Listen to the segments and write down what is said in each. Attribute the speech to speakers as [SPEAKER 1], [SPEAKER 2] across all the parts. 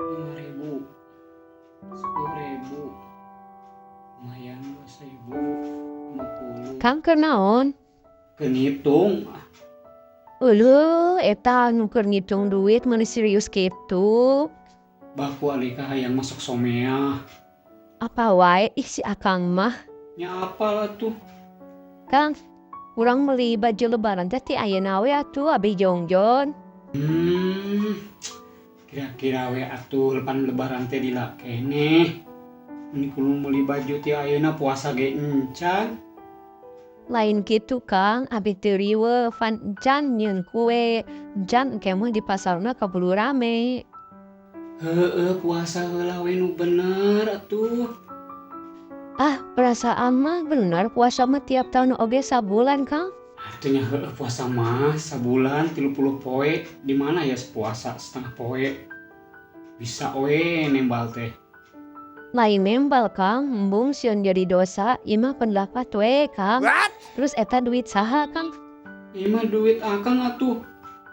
[SPEAKER 1] 5.000, 10.000, lumayan 2.000, 50.
[SPEAKER 2] Kang keur naon?
[SPEAKER 1] Keur ngitung.
[SPEAKER 2] Eueuh, eta nu keur ngitung duit mun serius kitu.
[SPEAKER 1] Baku alika hayang masuk somea.
[SPEAKER 2] Apa wae ih si Akang mah.
[SPEAKER 1] Nya apalah tuh.
[SPEAKER 2] Kang, urang meuli baju lebaran teh ti ayeuna we atuh abi jongjon.
[SPEAKER 1] Kira-kira we atuh lepan lebaran teh dila keneh. Ini kudu meuli baju ti ayeuna puasa ge encan.
[SPEAKER 2] Lain gitu Kang, abi teu riweuh fan encan nyieun kue. Encan engke mah di pasarna kabulu rame.
[SPEAKER 1] Heueuh puasa heula we nu bener atuh.
[SPEAKER 2] Ah, perasaan mah bener puasa mah tiap tahun oge sabulan Kang.
[SPEAKER 1] Artinya heueuh puasa mah sabulan 30 poe. Di mana ya puasa setengah poe? Bisa we nembal teh.
[SPEAKER 2] Lain nembal Kang, embung sieun jadi dosa, ieu mah pendapat we Kang. Terus eta duit saha Kang?
[SPEAKER 1] Ieu mah duit akang atuh.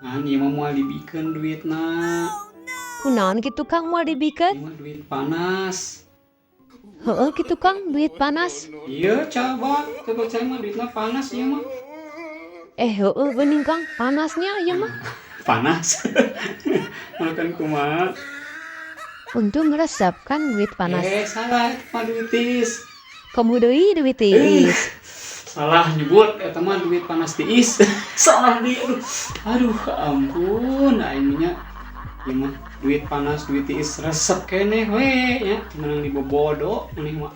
[SPEAKER 1] Ngan ieu mah moal dibikeun duitna.
[SPEAKER 2] Kunaon kitu Kang moal dibikeun?
[SPEAKER 1] Ieu mah duit panas.
[SPEAKER 2] Heeh kitu Kang, duit panas.
[SPEAKER 1] Iya coba percaya mah duitna panas ieu mah.
[SPEAKER 2] Heueuh geuning Kang, panasnya ieu mah.
[SPEAKER 1] Panas. Makan kumaha?
[SPEAKER 2] Untung ngeresep kan duit panas.
[SPEAKER 1] Salah eta mah duit tiis.
[SPEAKER 2] Kamu deui duit tiis.
[SPEAKER 1] Salah nyebut eta mah duit panas tiis. Salah di aduh ampun aing nya. Ieu mah duit panas duit tiis resep keneh we nya. Menang dibobodo aneh mah.